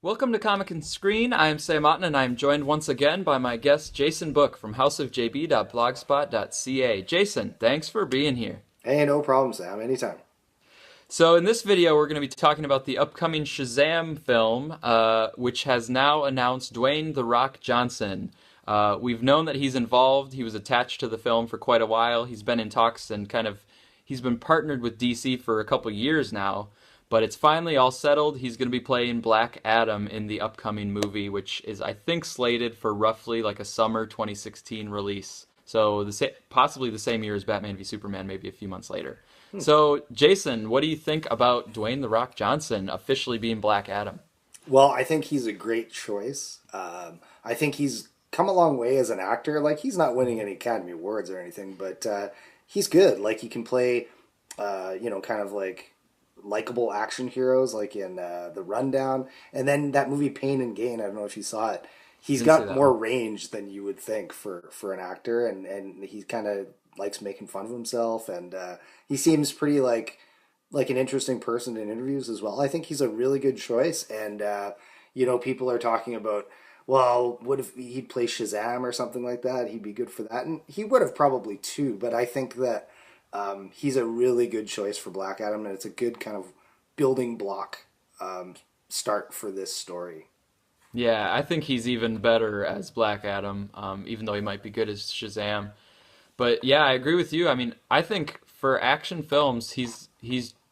Welcome to Comic and Screen. I am Sam Otten, and I am joined once again by my guest Jason Book from houseofjb.blogspot.ca. Jason, thanks for being here. Hey, no problem, Sam. Anytime. So, in this video, we're going to be talking about the upcoming Shazam film, which has now announced Dwayne "The Rock" Johnson. We've known that he's involved. He was attached to the film for quite a while. He's been in talks and he's been partnered with DC for a couple years now. But it's finally all settled. He's going to be playing Black Adam in the upcoming movie, which is, I think, slated for roughly like a summer 2016 release. So possibly the same year as Batman v Superman, maybe a few months later. So, Jason, what do you think about Dwayne The Rock Johnson officially being Black Adam? Well, I think he's a great choice. I think he's come a long way as an actor. Like, he's not winning any Academy Awards or anything, but he's good. Like, he can play, kind of like likable action heroes, like in The Rundown. And then that movie Pain and Gain, I don't know if you saw it. He's Didn't see got that more one. range than you would think for an actor, and he kind of likes making fun of himself, and he seems pretty like an interesting person in interviews as well. I think he's a really good choice, and people are talking about, well, what if he'd play Shazam or something like that? He'd be good for that, and he would have probably too. But I think that he's a really good choice for Black Adam, and it's a good kind of building block start for this story. Yeah, I think he's even better as Black Adam, even though he might be good as Shazam. But yeah, I agree with you. I mean, I think for action films, he's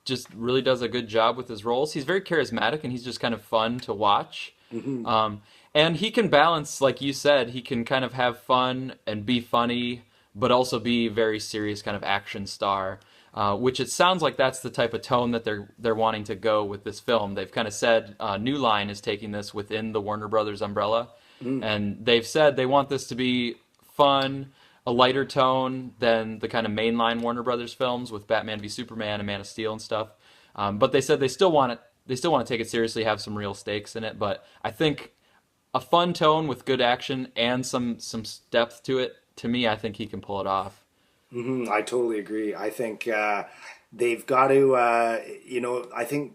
just really does a good job with his roles. He's very charismatic and he's just kind of fun to watch. Hmm. And he can balance, like you said, he can kind of have fun and be funny, but also be very serious kind of action star. Which it sounds like that's the type of tone that they're wanting to go with this film. They've kind of said New Line is taking this within the Warner Brothers umbrella, Mm. and they've said they want this to be fun, a lighter tone than the kind of mainline Warner Brothers films with Batman v Superman and Man of Steel and stuff. But they said they still want it. They still want to take it seriously, have some real stakes in it. But I think a fun tone with good action and some depth to it. To me, I think he can pull it off. I totally agree. I think they've got to, I think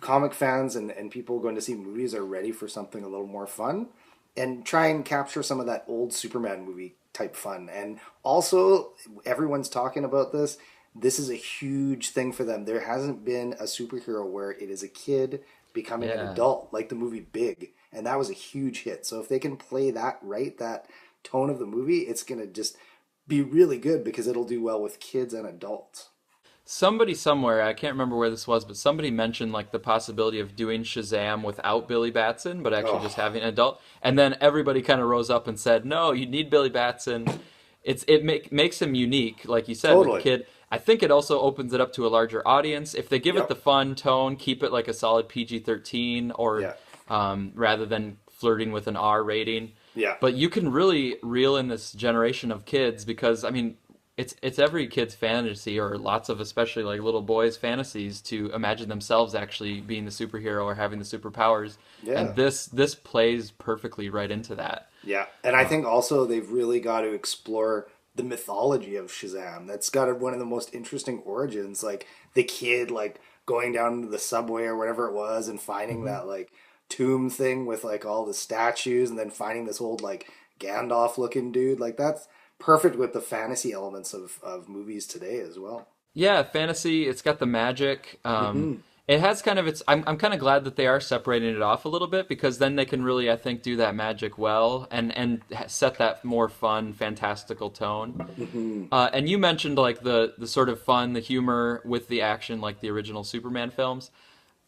comic fans and people going to see movies are ready for something a little more fun and try and capture some of that old Superman movie type fun. And also, everyone's talking about this. This is a huge thing for them. There hasn't been a superhero where it is a kid becoming an Yeah. adult, like the movie Big. And that was a huge hit. So if they can play that right, that tone of the movie, it's going to just be really good because it'll do well with kids and adults. Somebody somewhere, I can't remember where this was, but somebody mentioned like the possibility of doing Shazam without Billy Batson, but actually just Oh, having an adult. And then everybody kind of rose up and said, "No, you need Billy Batson. Makes him unique, like you said with the totally. kid." I think it also opens it up to a larger audience if they give it the Yep. fun tone, keep it like a solid PG-13, or Yeah. rather than flirting with an R rating. Yeah. But you can really reel in this generation of kids because I mean it's every kid's fantasy or lots of especially like little boys' fantasies to imagine themselves actually being the superhero or having the superpowers, Yeah. and this plays perfectly right into that. Yeah. And I Uh, think also they've really got to explore the mythology of Shazam. That's got one of the most interesting origins. Like the kid, like going down to the subway or whatever it was and finding mhm. that like tomb thing with like all the statues and then finding this old like Gandalf looking dude. Like that's perfect with the fantasy elements of movies today as well. Yeah, fantasy. It's got the magic. Hmm. It has kind of its. I'm kind of glad that they are separating it off a little bit because then they can really, I think, do that magic well and set that more fun, fantastical tone. Hmm. And you mentioned like the sort of fun, the humor with the action, like the original Superman films.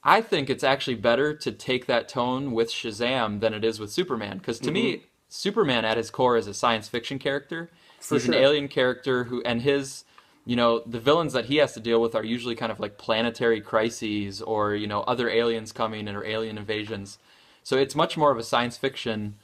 I think it's actually better to take that tone with Shazam than it is with Superman because to Hmm. me, Superman at his core is a science fiction character. For He's an sure. alien character who and his the villains that he has to deal with are usually kind of like planetary crises or, other aliens coming or alien invasions. So it's much more of a science fiction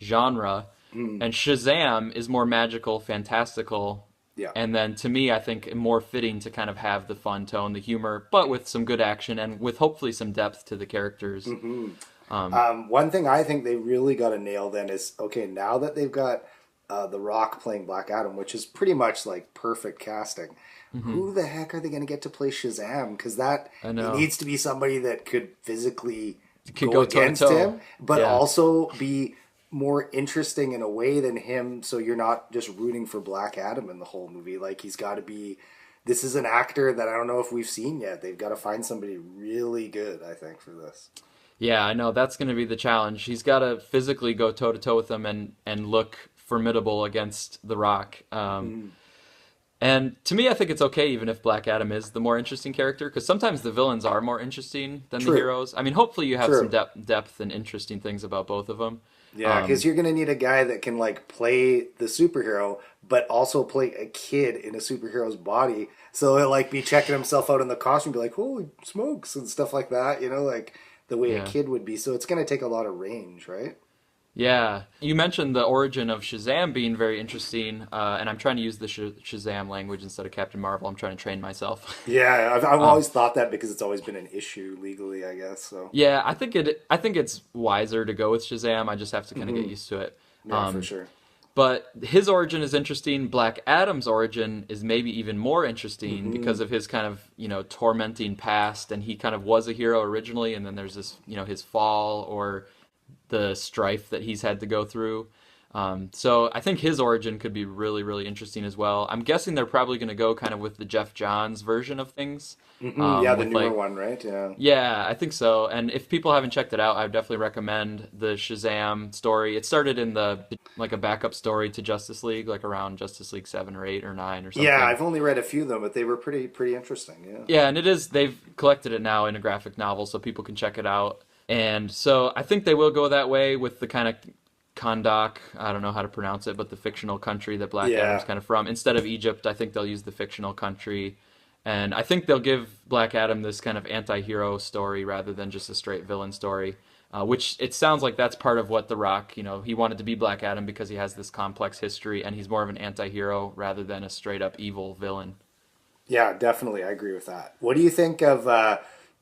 genre. Mm. And Shazam is more magical, fantastical. Yeah. And then to me, I think more fitting to kind of have the fun tone, the humor, but with some good action and with hopefully some depth to the characters. Hmm. Um, One thing I think they really got to nail then is okay, now that they've got The Rock playing Black Adam, which is pretty much like perfect casting, mhm, who the heck are they going to get to play Shazam? Because that I it know. needs to be somebody that could physically Could go go toe to against toe. him, but Yeah. also be more interesting in a way than him. So you're not just rooting for Black Adam in the whole movie. Like he's got to be. This is an actor that I don't know if we've seen yet. They've got to find somebody really good, I think, for this. Yeah, I know that's going to be the challenge. He's got to physically go toe to toe with him and look formidable against The Rock. Mm, And to me, I think it's okay even if Black Adam is the more interesting character because sometimes the villains are more interesting than the true, heroes. I mean, hopefully you have some true. depth and interesting things about both of them. Yeah, because Um, you're gonna need a guy that can like play the superhero, but also play a kid in a superhero's body. So he'll like be checking himself out in the costume, be like, "Holy smokes!" and stuff like that. Like the way a yeah. kid would be. So it's gonna take a lot of range, right? Yeah, you mentioned the origin of Shazam being very interesting, and I'm trying to use the Shazam language instead of Captain Marvel. I'm trying to train myself. Yeah, I've um, always thought that because it's always been an issue legally, I guess. So, yeah, I think it's wiser to go with Shazam. I just have to kind of get hmm used to it. yeah, for Um, sure. but his origin is interesting. Black Adam's origin is maybe even more interesting because Hmm of his kind of tormenting past, and he kind of was a hero originally, and then there's this his fall or the strife that he's had to go through. So I think his origin could be really, really interesting as well. I'm guessing they're probably going to go kind of with the Jeff Johns version of things, Yeah, the with newer like, one, right? Yeah. yeah, I think so. And if people haven't checked it out, I would definitely recommend the Shazam story. It started in the like a backup story to Justice League, like around Justice League 7 or 8 or 9 or Yeah, something. I've only read a few of them, but they were pretty interesting. Yeah. Yeah, and it is they've collected it now in a graphic novel so people can check it out. And so I think they will go that way with the kind of Kondak, I don't know how to pronounce it, but the fictional country that Black Adam's Yeah. kind of from. Instead of Egypt, I think they'll use the fictional country. And I think they'll give Black Adam this kind of anti-hero story rather than just a straight villain story. Which it sounds like that's part of what The Rock, he wanted to be Black Adam because he has this complex history and he's more of an anti-hero rather than a straight up evil villain. Yeah, definitely. I agree with that. What do you think of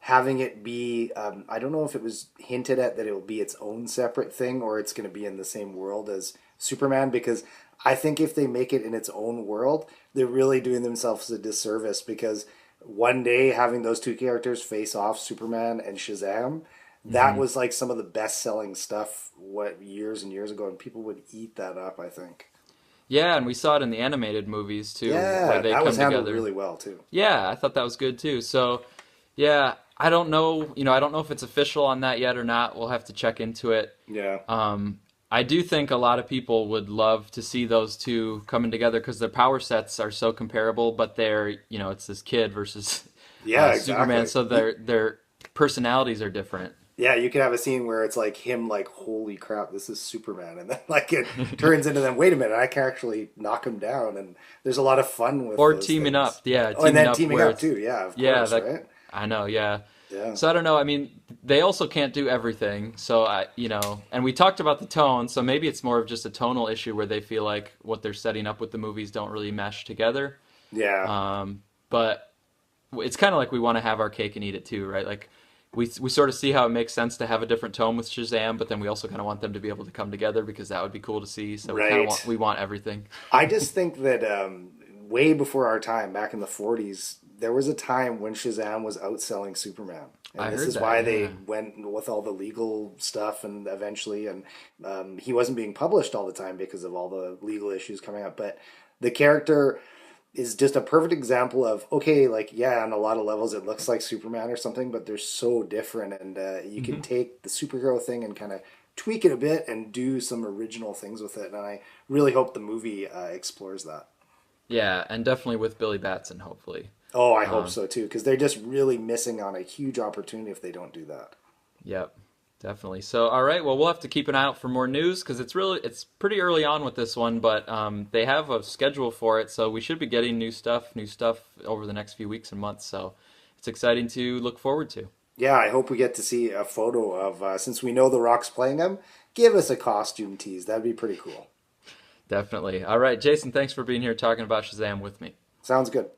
having it be? I don't know if it was hinted at that it will be its own separate thing or it's going to be in the same world as Superman. Because I think if they make it in its own world, they're really doing themselves a disservice. Because one day having those two characters face off, Superman and Shazam, that Hmm. was like some of the best selling stuff. What years and years ago, and people would eat that up. I think. Yeah, and we saw it in the animated movies too, where Yeah, they that was come handled together. really well too. Yeah, I thought that was good too. So, yeah, I don't know, I don't know if it's official on that yet or not. We'll have to check into it. Yeah. Um, I do think a lot of people would love to see those two coming together because their power sets are so comparable, but it's this kid versus Yeah, Superman, exactly. so their personalities are different. Yeah, you could have a scene where it's like him like, holy crap, this is Superman. And then like it turns into them, wait a minute, I can actually knock him down. And there's a lot of fun with Or those teaming up, things. yeah, Oh, and teaming then up teaming where up it's too. Yeah, of yeah, course, that right? I know, yeah. Yeah. So I don't know. I mean, they also can't do everything. So and we talked about the tone. So maybe it's more of just a tonal issue where they feel like what they're setting up with the movies don't really mesh together. Yeah. But it's kind of like we want to have our cake and eat it too, right? Like we sort of see how it makes sense to have a different tone with Shazam, but then we also kind of want them to be able to come together because that would be cool to see. So we kind of Right. want everything. I just think that way before our time, back in the 40s, there was a time when Shazam was outselling Superman. I And this heard is that. why Yeah. they went with all the legal stuff and eventually, and he wasn't being published all the time because of all the legal issues coming up. But the character is just a perfect example of, okay, like, yeah, on a lot of levels it looks like Superman or something, but they're so different. And you can Hmm. take the superhero thing and kind of tweak it a bit and do some original things with it. And I really hope the movie explores that. Yeah, and definitely with Billy Batson, hopefully. Oh, I hope Um, so too, because they're just really missing on a huge opportunity if they don't do that. Yep, definitely. So, all right, well, we'll have to keep an eye out for more news because it's pretty early on with this one, but they have a schedule for it, so we should be getting new stuff over the next few weeks and months. So, it's exciting to look forward to. Yeah, I hope we get to see a photo of, since we know The Rock's playing him, give us a costume tease. That'd be pretty cool. Definitely. All right, Jason, thanks for being here talking about Shazam with me. Sounds good.